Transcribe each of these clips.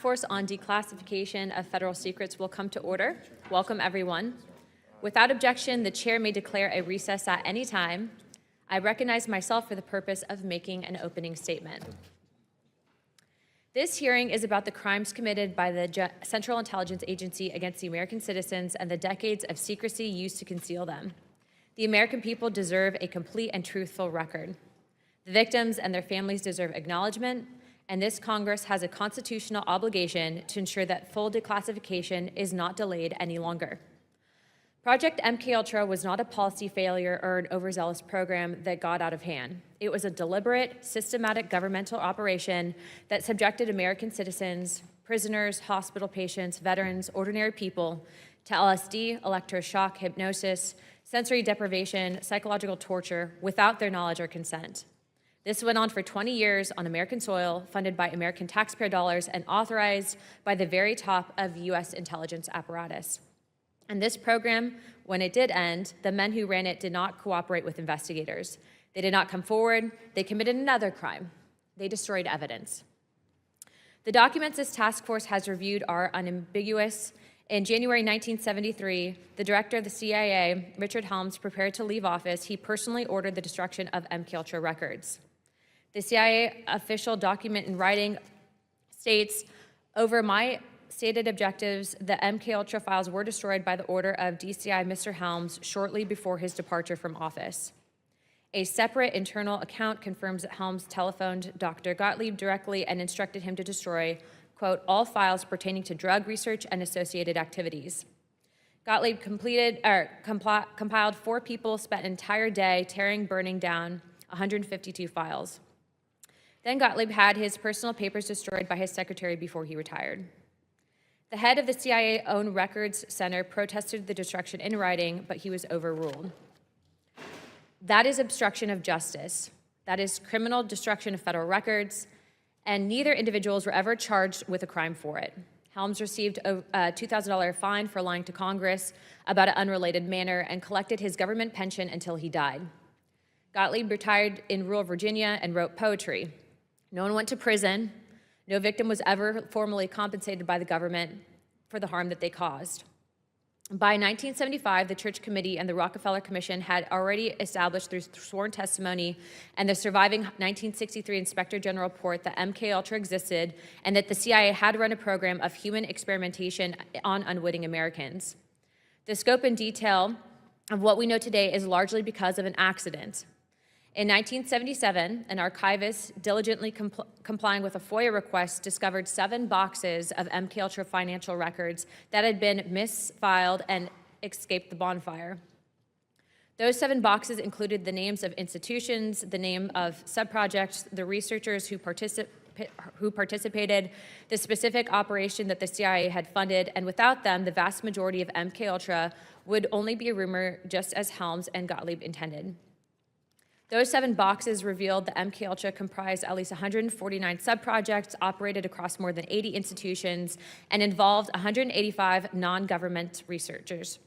Force on Declassification of Federal Secrets will come to order. Welcome, everyone. Without objection, the chair may declare a recess at any time. I recognize myself for the purpose of making an opening statement. This hearing is about the crimes committed by the Central Intelligence Agency against the American citizens and the decades of secrecy used to conceal them. The American people deserve a complete and truthful record. The victims and their families deserve acknowledgement, and this Congress has a constitutional obligation to ensure that full declassification is not delayed any longer. Project MKUltra was not a policy failure or an overzealous program that got out of hand. It was a deliberate, systematic governmental operation that subjected American citizens, prisoners, hospital patients, veterans, ordinary people to LSD, electroshock, hypnosis, sensory deprivation, psychological torture without their knowledge or consent. This went on for 20 years on American soil, funded by American taxpayer dollars and authorized by the very top of U.S. intelligence apparatus. And this program, when it did end, the men who ran it did not cooperate with investigators. They did not come forward. They committed another crime. They destroyed evidence. The documents this task force has reviewed are unambiguous. In January 1973, the director of the CIA, Richard Helms, prepared to leave office. He personally ordered the destruction of MKUltra records. The CIA official document in writing states, over my stated objectives, the MKUltra files were destroyed by the order of DCI Mr. Helms shortly before his departure from office. A separate internal account confirms that Helms telephoned Dr. Gottlieb directly and instructed him to destroy, quote, all files pertaining to drug research and associated activities. Gottlieb compiled 4 people, spent an entire day tearing, burning down 152 files. Then Gottlieb had his personal papers destroyed by his secretary before he retired. The head of the CIA-owned Records Center protested the destruction in writing, but he was overruled. That is obstruction of justice. That is criminal destruction of federal records, and neither individuals were ever charged with a crime for it. Helms received a $2,000 fine for lying to Congress about an unrelated matter and collected his government pension until he died. Gottlieb retired in rural Virginia and wrote poetry. No one went to prison. No victim was ever formally compensated by the government for the harm that they caused. By 1975, the Church Committee and the Rockefeller Commission had already established through sworn testimony and the surviving 1963 Inspector General report that MKUltra existed and that the CIA had run a program of human experimentation on unwitting Americans. The scope and detail of what we know today is largely because of an accident. In 1977, an archivist diligently complying with a FOIA request discovered 7 boxes of MKUltra financial records that had been misfiled and escaped the bonfire. Those 7 boxes included the names of institutions, the name of subprojects, the researchers who participated, the specific operation that the CIA had funded, and without them, the vast majority of MKUltra would only be a rumor, just as Helms and Gottlieb intended. Those 7 boxes revealed that MKUltra comprised at least 149 subprojects, operated across more than 80 institutions, and involved 185 non-government researchers.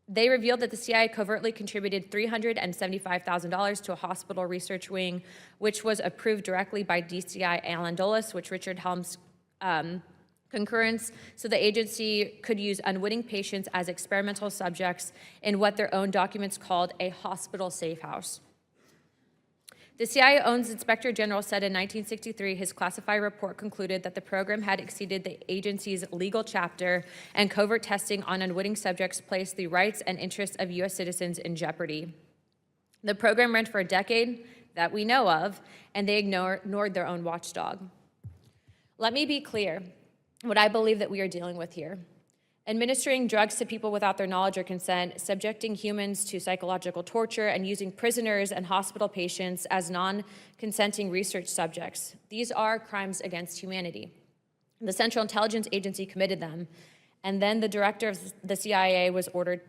They revealed that the CIA covertly contributed $375,000 to a hospital research wing, which was approved directly by DCI Alan Dulles, which Richard Helms concurrence, so the agency could use unwitting patients as experimental subjects in what their own documents called a hospital safe house. The CIA-owned Inspector General said in 1963 his classified report concluded that the program had exceeded the agency's legal chapter, and covert testing on unwitting subjects placed the rights and interests of U.S. citizens in jeopardy. The program ran for a decade that we know of, and they ignored their own watchdog. Let me be clear what I believe that we are dealing with here. Administering drugs to people without their knowledge or consent, subjecting humans to psychological torture, and using prisoners and hospital patients as non-consenting research subjects. These are crimes against humanity. The Central Intelligence Agency committed them, and then the director of the CIA was ordered